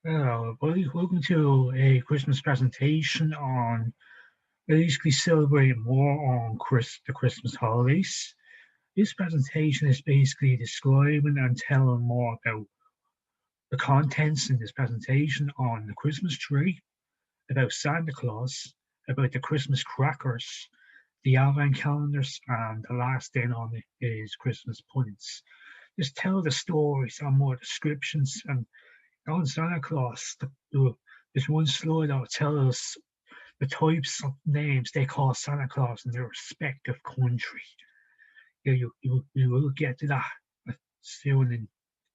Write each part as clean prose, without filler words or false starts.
Hello, everybody. Welcome to a Christmas presentation on basically celebrating more on the Christmas holidays. This presentation is basically describing and telling more about the contents in this presentation on the Christmas tree, about Santa Claus, about the Christmas crackers, the Advent calendars, and the last thing on it is Christmas puddings. Just tell the stories and more descriptions and on Santa Claus, there's one slide that'll tell us the types of names they call Santa Claus in their respective country. Yeah, you will get to that soon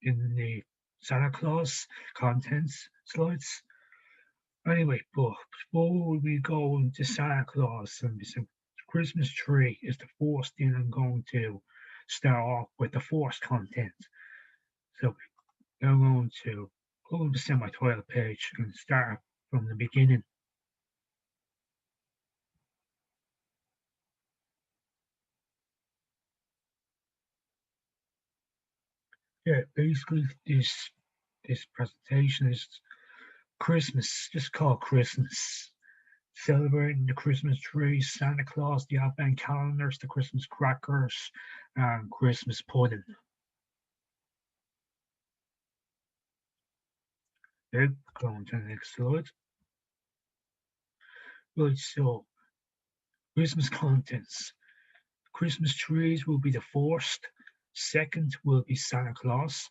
in the Santa Claus contents slides. Anyway, but before we go into Santa Claus and the Christmas tree is the first thing I'm going to start off with the first content. So I'm going to go to the semi-title page and start from the beginning. Yeah, basically this presentation is Christmas, just called Christmas. Celebrating the Christmas tree, Santa Claus, the Advent calendars, the Christmas crackers, and Christmas pudding. Okay, going to the next slide. Right, so Christmas contents. Christmas trees will be the first. Second will be Santa Claus.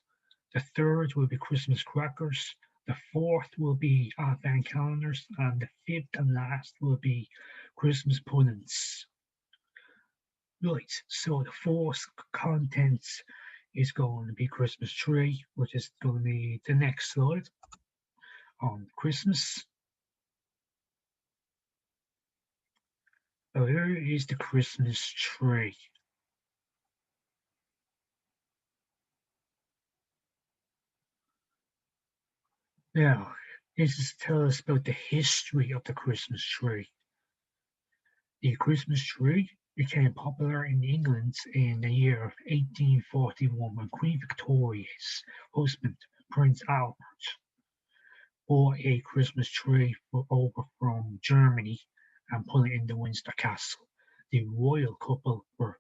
The third will be Christmas crackers. The fourth will be Advent calendars. And the fifth and last will be Christmas puddings. Right, so the fourth contents is going to be Christmas tree, which is going to be the next slide on Christmas. So here is the Christmas tree. Now, this is tell us about the history of the Christmas tree. The Christmas tree became popular in England in the year of 1841 when Queen Victoria's husband, Prince Albert, bought a Christmas tree over from Germany and put it in the Windsor Castle. The royal couple were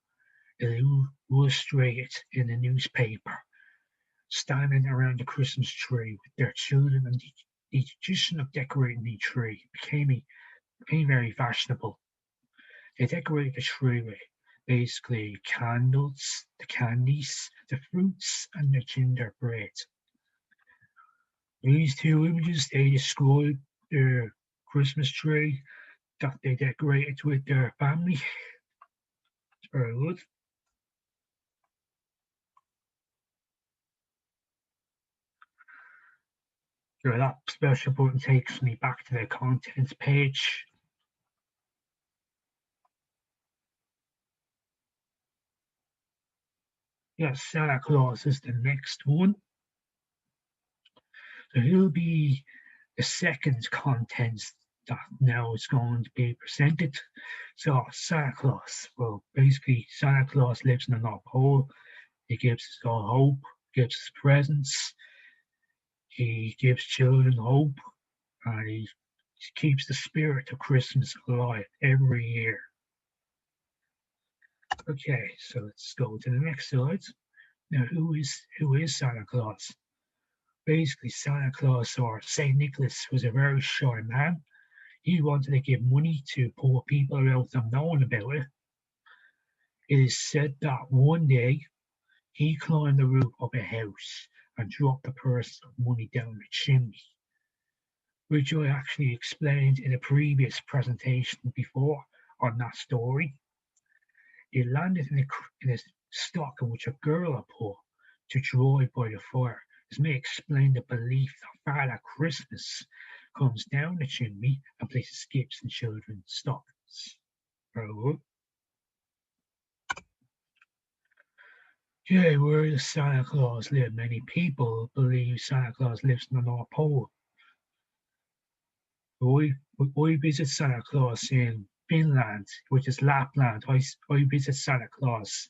illustrated in the newspaper, standing around the Christmas tree with their children, and the tradition of decorating the tree became very fashionable. They decorate the tree with basically candles, the candies, the fruits, and the gingerbread. These two images they describe their Christmas tree that they decorated with their family. It's very good. So that special button takes me back to the contents page. Yes, Santa Claus is the next one. So he'll be the second contents that now is going to be presented. So Santa Claus, well, basically Santa Claus lives in the North Pole. He gives us all hope, gives us presents. He gives children hope, and he keeps the spirit of Christmas alive every year. Okay, so let's go to the next slide. Now, who is Santa Claus? Basically, Santa Claus or Saint Nicholas was a very shy man. He wanted to give money to poor people without them knowing about it. It is said that one day he climbed the roof of a house and dropped a purse of money down the chimney, which I actually explained in a previous presentation before on that story. It landed in a stock in which a girl had put to dry by the fire. This may explain the belief that Father Christmas comes down the chimney and places gifts in children's stockings. Very good. Yeah, where does Santa Claus live? Many people believe Santa Claus lives in the North Pole. I visit Santa Claus in Finland, which is Lapland. I visit Santa Claus.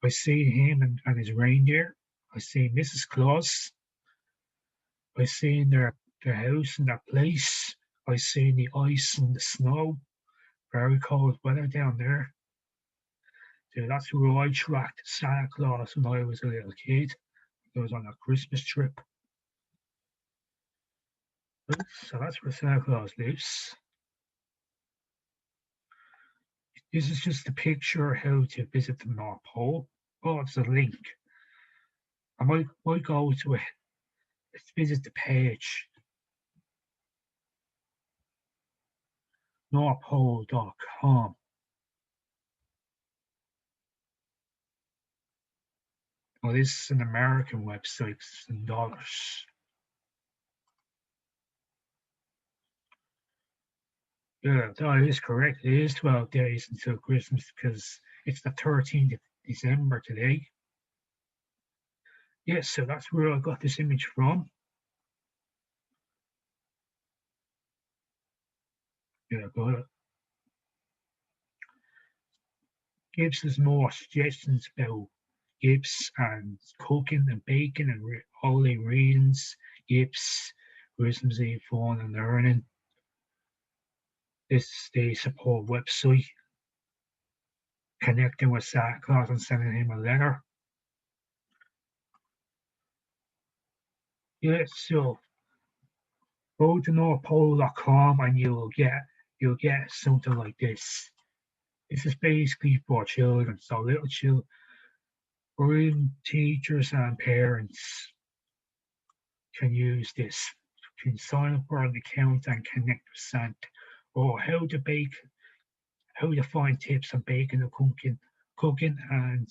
I see him and his reindeer. I see Mrs. Claus. I see their their house and their place. I seen the ice and the snow. Very cold weather down there. So that's where I tracked Santa Claus when I was a little kid. I was on a Christmas trip. So that's where Santa Claus lives. This is just a picture of how to visit the North Pole. Oh, it's a link. I might go to it. Let's visit the page. NorthPole.com. Well, this is an American website. It's in dollars. Yeah, that is correct. It is 12 days until Christmas because it's the 13th of December today. Yes, so that's where I got this image from. Yeah, got it. Gives us more suggestions about gifts and cooking and baking and holiday readings, gifts, Christmas Eve fun and learning. This is the support website, connecting with Santa Claus and sending him a letter. Yeah, so go to NorthPole.com and you'll get something like this. This is basically for children, so little children, or even teachers and parents can use this. You can sign up for an account and connect with Santa, or how to bake, how to find tips on baking and cooking and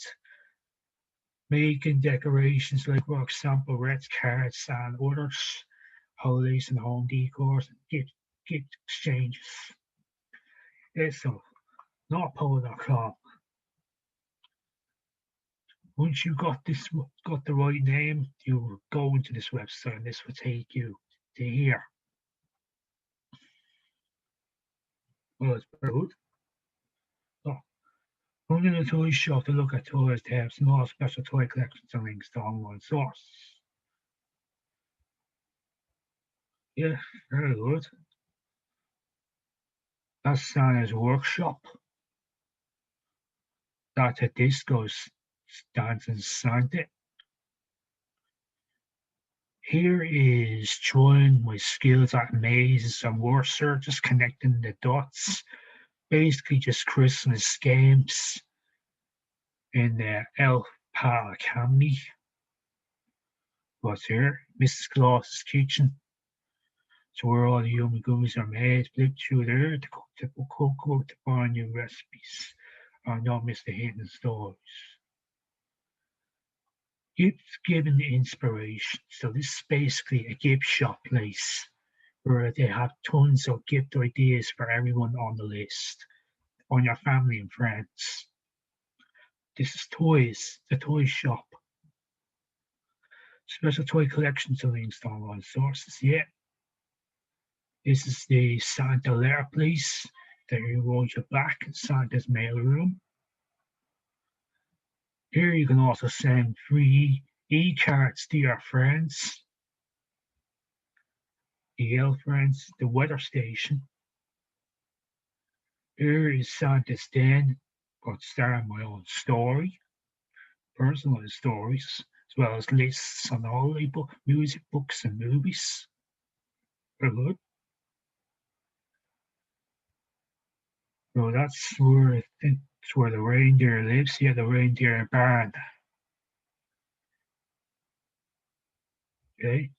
making decorations like, for example, red cards and others, holidays and home decors, gift exchanges. So, NorthPole.com. Once you got the right name, you go into this website and this will take you to here. Well, it's very good. So, come to the toy shop to look at toys. They have small special toy collections and links to online source. Yeah, very good. That's Santa's workshop. That's a disco dancing Santa. Here is trying my skills at mazes and word searches, connecting the dots. Basically, just Christmas games in the Elf Pal Academy. What's here? Mrs. Claus's kitchen. So where all the yummy gummies are made. Flip through there to cook to find new recipes. Don't miss the hidden stories. Gift giving inspiration. So this is basically a gift shop place where they have tons of gift ideas for everyone on the list, on your family and friends. This is toys, the toy shop. Special toy collections and links to online sources. Yeah. This is the Santa letter place that you roll your back in Santa's mail room. Here you can also send free e-cards to your friends, the elf friends, the weather station. Here is Santa's den, but starting my own story, personal stories, as well as lists on holiday music, books, and movies. Very good. So that's where I think it's where the reindeer lives. Yeah, the reindeer barn. Okay.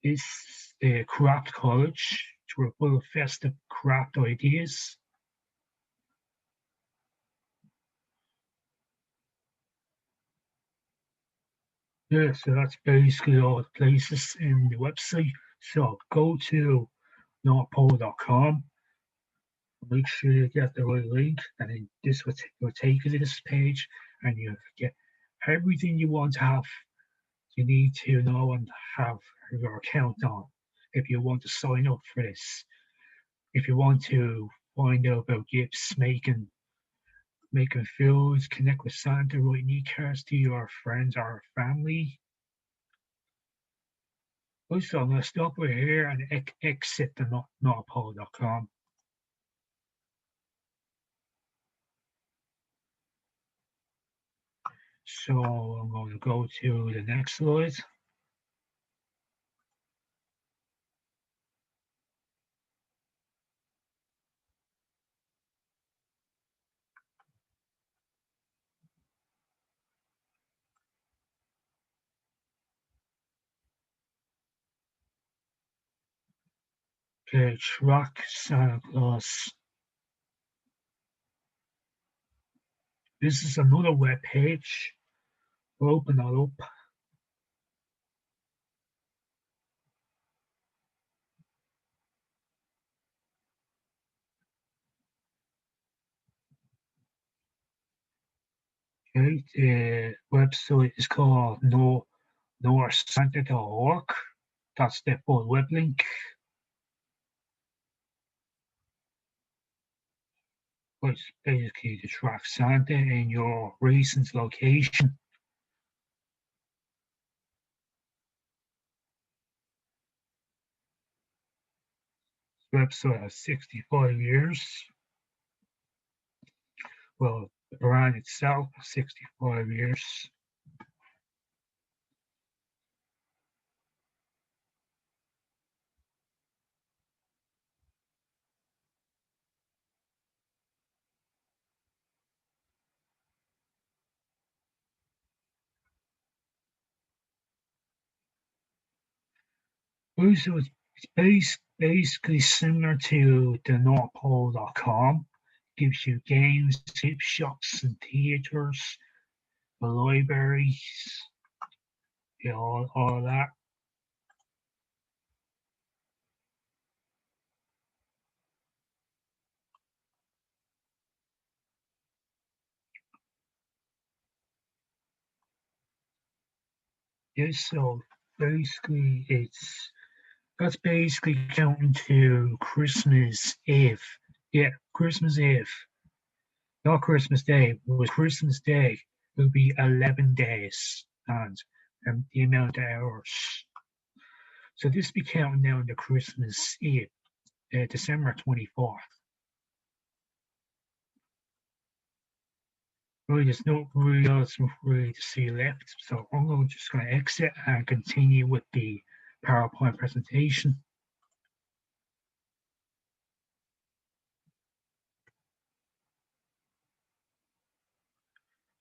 This is the craft college, which were full of festive craft ideas. Yeah, so that's basically all the places in the website. So go to NorthPole.com, make sure you get the right link, and then this will take you to this page, and you get everything you want to have. You need to know and have your account on if you want to sign up for this. If you want to find out about gifts, making foods, connect with Santa, write e-cards to your friends or family. Also, I'm going to stop right here and exit the notapollo.com. So I'm going to go to the next slide. Okay, track Santa Claus. This is another web page. We'll open that up. Okay, the website is called norsanta.org. That's the full web link. It's basically to track Santa in your recent location. This website has 65 years. Well, the brand itself, 65 years. Also, it's basically similar to the NorthPole.com. Gives you games, gift shops, and theaters, the libraries, all that. Yeah, so basically, that's basically counting to Christmas Eve. Yeah, Christmas Eve. Not Christmas Day. With Christmas Day, it will be 11 days and the amount of hours. So this will be counting down to Christmas Eve, December 24th. Really, there's no really else really to see left. So I'm just going to exit and continue with the PowerPoint presentation.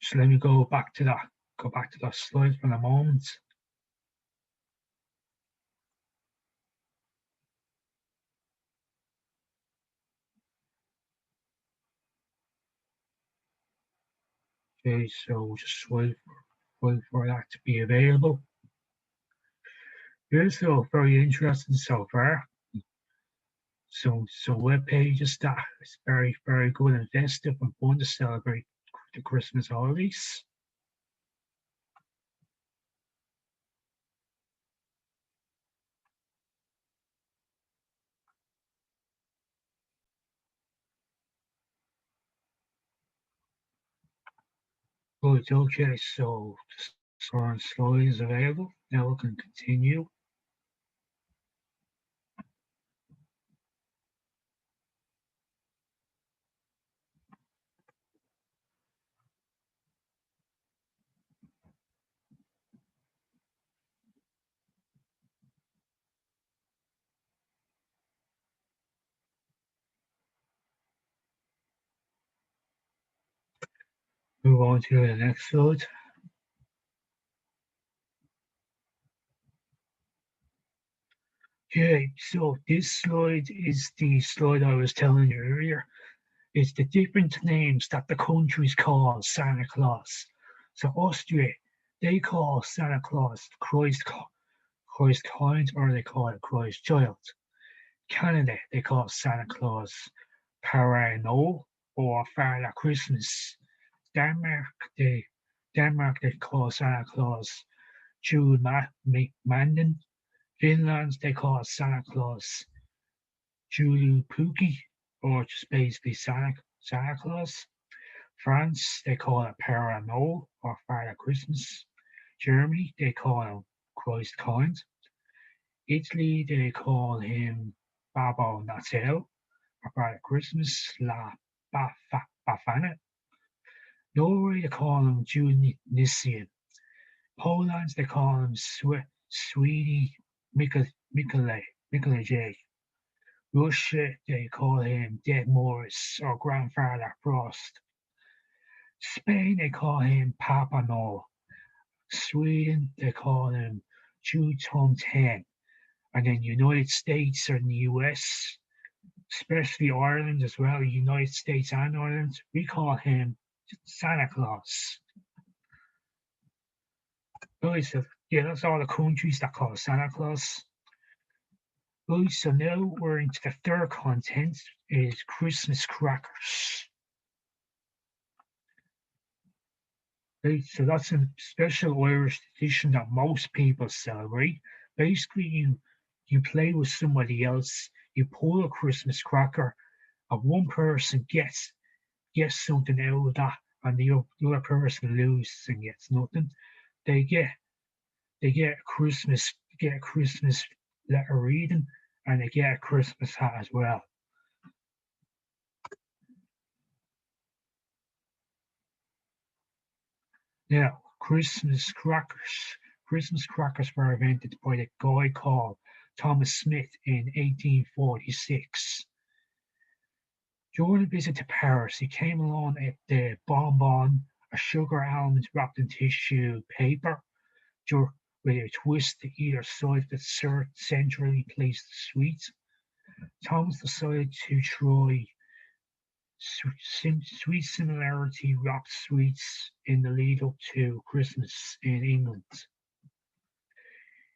So let me go back to that slide for a moment. Okay, so just wait for that to be available. Yeah, so very interesting so far. So web pages that is very, very good and festive and fun to celebrate the Christmas holidays. Good, okay, so the slide is available. Now we can continue. Move on to the next slide. Okay, so this slide is the slide I was telling you earlier. It's the different names that the countries call Santa Claus. So Austria, they call Santa Claus Christ kind, or they call it Christ child. Canada, they call Santa Claus Père Noël or Father Christmas. Denmark, they Denmark, they call Santa Claus Jude Manden. Finland, they call Santa Claus Joulupuki, or just basically Santa Claus. France, they call it Père Noël or Father Christmas. Germany, they call him Christ kind. Italy, they call him Babbo Natale, or Father Christmas, La Bafana. Norway, they call him Dionysian. Poland, they call him Sweetie Mikolaj. Russia, they call him Dead Morris or Grandfather Frost. Spain, they call him Papa Noel. Sweden, they call him Chu Tom Ten. And then United States or the US, especially Ireland as well, United States and Ireland, we call him Santa Claus. Right, so yeah, that's all the countries that call Santa Claus. Right, so now we're into the third content is Christmas crackers. Right, so that's a special Irish tradition that most people celebrate. Basically, you play with somebody else, you pull a Christmas cracker, and one person gets something out of that, and the other person loses and gets nothing. They get get a Christmas letter reading, and they get a Christmas hat as well. Now, Christmas crackers. Christmas crackers were invented by a guy called Thomas Smith in 1846. During a visit to Paris, he came along at the bonbon, a sugar almond wrapped in tissue paper, with a twist to either side that centrally placed the sweets. Thomas decided to try sweet similarity wrapped sweets in the lead up to Christmas in England.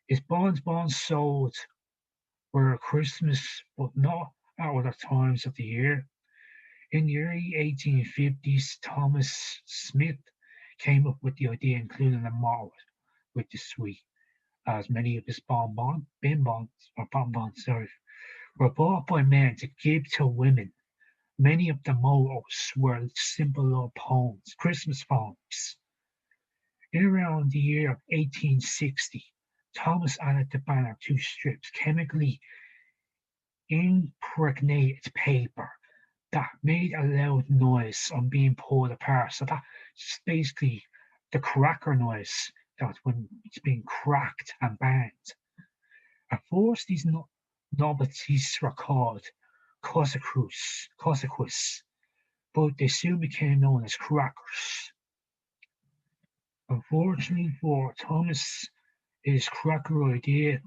His bonbons sold were Christmas, but not at other times of the year. In the early 1850s, Thomas Smith came up with the idea, including a malt with the sweet, as many of his bonbons were bought by men to give to women. Many of the mottos were simple love poems, Christmas poems. In around the year of 1860, Thomas added the banner to strips chemically impregnated paper that made a loud noise on being pulled apart. So that's basically the cracker noise that when it's being cracked and banged. At first, these novelties were called consequus, but they soon became known as crackers. Unfortunately for Thomas, his cracker idea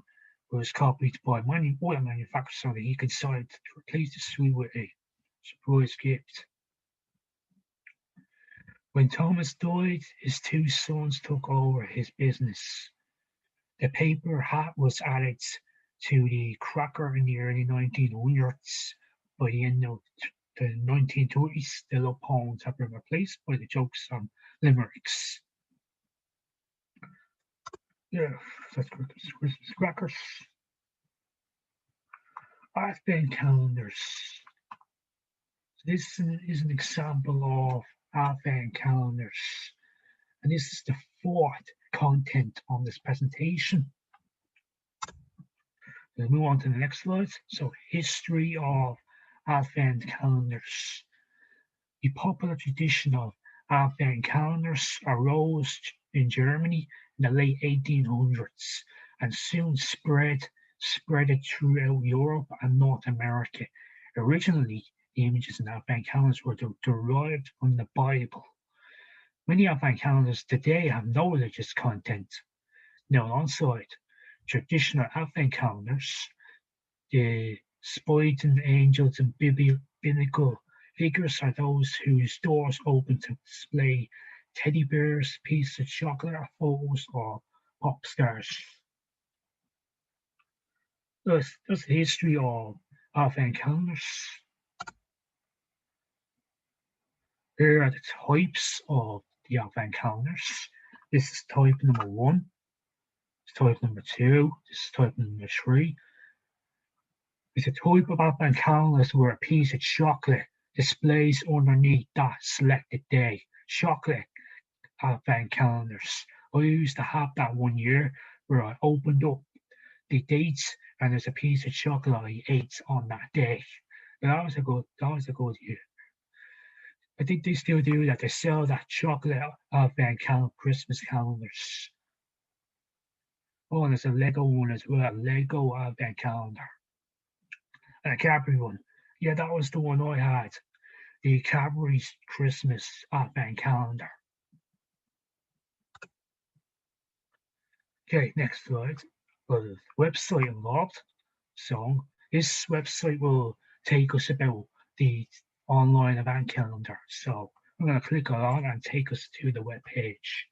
was copied by many other manufacturers so that he decided to replace the sweet with a surprise gift. When Thomas died, his two sons took over his business. The paper hat was added to the cracker in the early 1900s. By the end of the 1930s, the love poems have been replaced by the jokes and limericks. Yeah, that's Christmas crackers. Advent calendars. This is an example of Advent calendars, and this is the fourth content on this presentation. We'll move on to the next slide. So, history of Advent calendars. The popular tradition of Advent calendars arose in Germany in the late 1800s and soon spread it throughout Europe and North America. Originally, the images in Advent calendars were derived from the Bible. Many Advent calendars today have no religious content. Now, alongside traditional Advent calendars, the Spiton angels and biblical figures are those whose doors open to display teddy bears, pieces of chocolate, photos, or pop stars. That's the history of Advent calendars. Here are the types of the Advent calendars. This is type number 1. This is type number 2. This is type number 3. It's a type of Advent calendars where a piece of chocolate displays underneath that selected day. Chocolate Advent calendars. I used to have that one year where I opened up the dates, and there's a piece of chocolate he ate on that day. That was a good year. I think they still do that. They sell that chocolate advent Christmas calendars. Oh, and there's a Lego one as well, Lego advent calendar. And a Cadbury one. Yeah, that was the one I had. The Cadbury's Christmas advent calendar. Okay, next slide. Well, the website involved. So this website will take us about the online event calendar. So I'm going to click on and take us to the web page.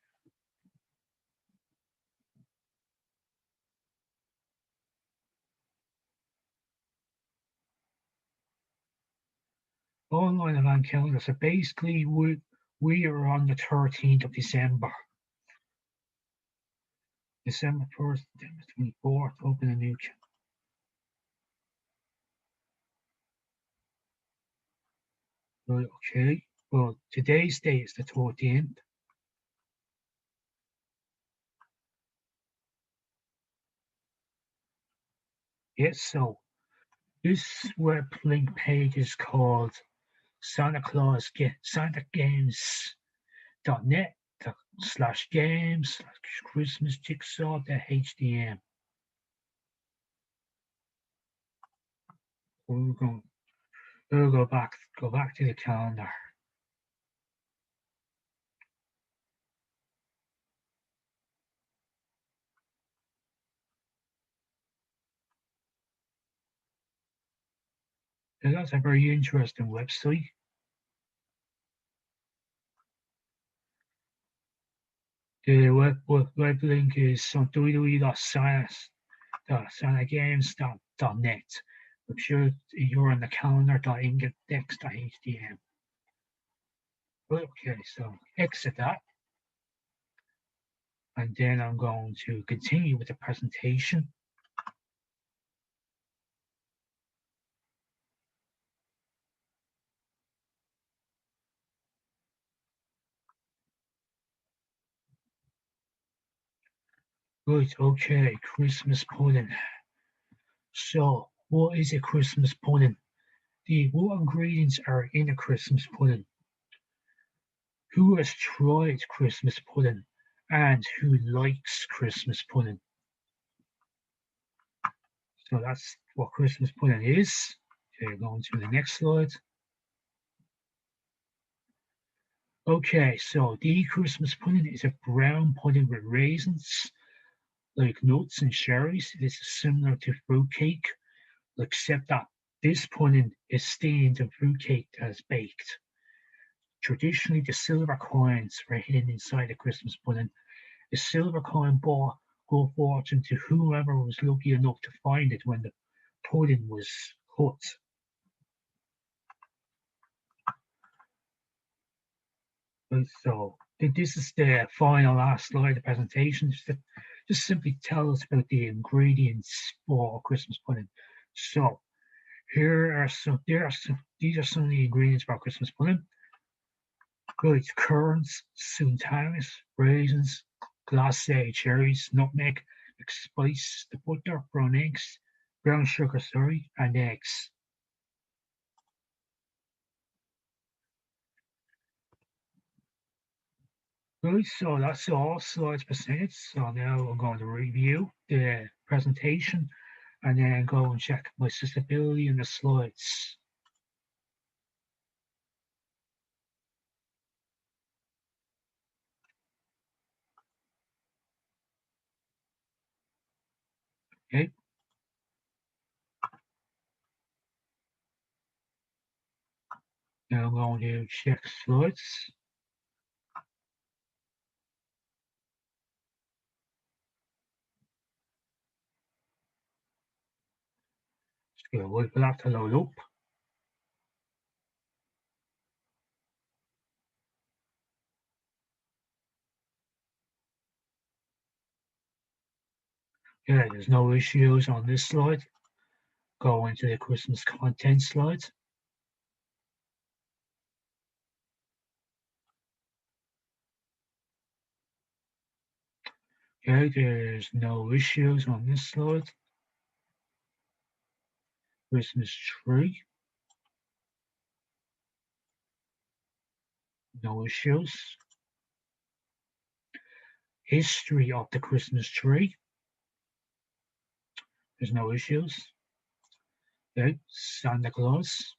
Online event calendar. So basically, we are on the 13th of December. December 1st, December 24th, open a new calendar. Right, okay. Well, today's date is the 14th. Yes, so this web link page is called Santa Claus SantaGames.net /games/Christmas Jigsaw.htm. We'll go back to the calendar. So that's a very interesting website. The web link is on www.sanagames.net. I'm sure you're on the calendar.index.htm. Okay, so exit that. And then I'm going to continue with the presentation. Right, okay, Christmas pudding. So, what is a Christmas pudding? What ingredients are in a Christmas pudding? Who has tried Christmas pudding? And who likes Christmas pudding? So that's what Christmas pudding is. Okay, going to the next slide. Okay, so the Christmas pudding is a brown pudding with raisins, like nuts and cherries. It is similar to fruitcake, except that this pudding is steamed in fruitcake that is baked. Traditionally, the silver coins were hidden inside the Christmas pudding. The silver coin brought good fortune to whoever was lucky enough to find it when the pudding was cut. So this is the final last slide of the presentation. Just simply tell us about the ingredients for Christmas pudding. So these are some of the ingredients for Christmas pudding. Right, currants, sultanas, raisins, glacé cherries, nutmeg, spice, the butter, brown sugar, and eggs. Right, so that's all slides presented. So now I'm going to review the presentation and then go and check my accessibility in the slides. Okay. Now I'm going to check slides. Just going to wait for that to load up. Yeah, there's no issues on this slide. Go into the Christmas content slide. Okay, there's no issues on this slide. Christmas tree, no issues. History of the Christmas tree, there's no issues. Okay. Santa Claus,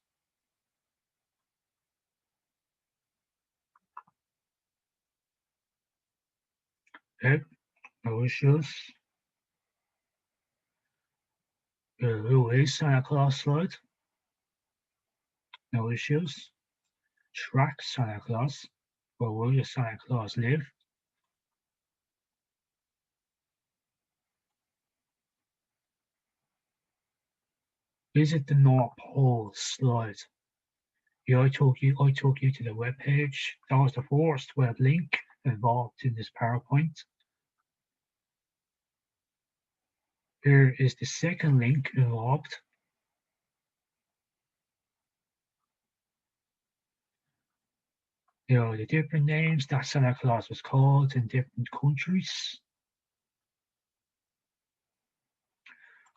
okay, no issues. Who is Santa Claus slide? No issues. Track Santa Claus, where will Santa Claus live? Visit the North Pole slide. Yeah, I took you to the web page. That was the first web link involved in this PowerPoint. Here is the second link involved. You know, the different names that Santa Claus was called in different countries.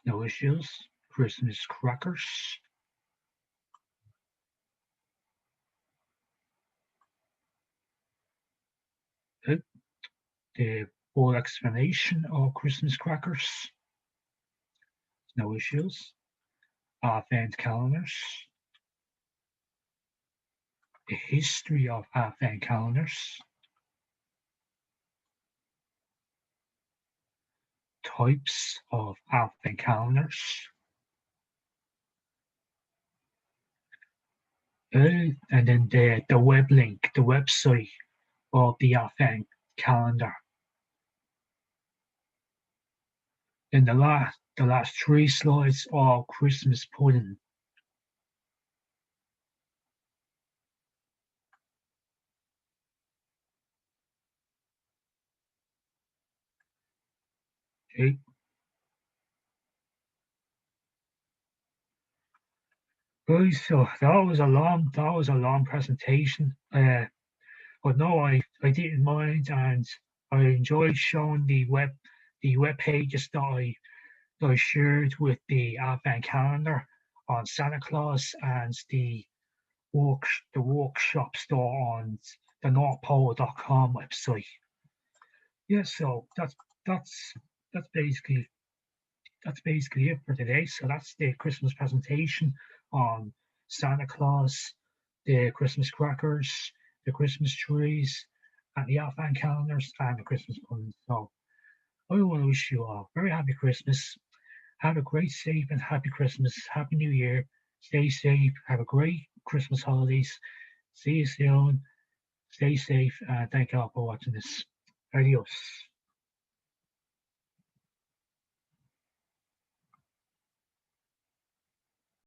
No issues. Christmas crackers. The full explanation of Christmas crackers. No issues. Advent calendars. The history of Advent calendars. Types of Advent calendars. And then the web link, the website of the Advent calendar. Then the last three slides are Christmas pudding. Okay. Right, so that was a long presentation. But no, I didn't mind, and I enjoyed showing the web pages that I shared with the Advent calendar on Santa Claus and the workshop store on the northpole.com website. Yeah, so that's basically it for today. So that's the Christmas presentation on Santa Claus, the Christmas crackers, the Christmas trees, and the Advent calendars and the Christmas pudding. So I want to wish you all a very happy Christmas. Have a great, safe, and happy Christmas. Happy New Year. Stay safe. Have a great Christmas holidays. See you soon. Stay safe. And thank you all for watching this. Adios.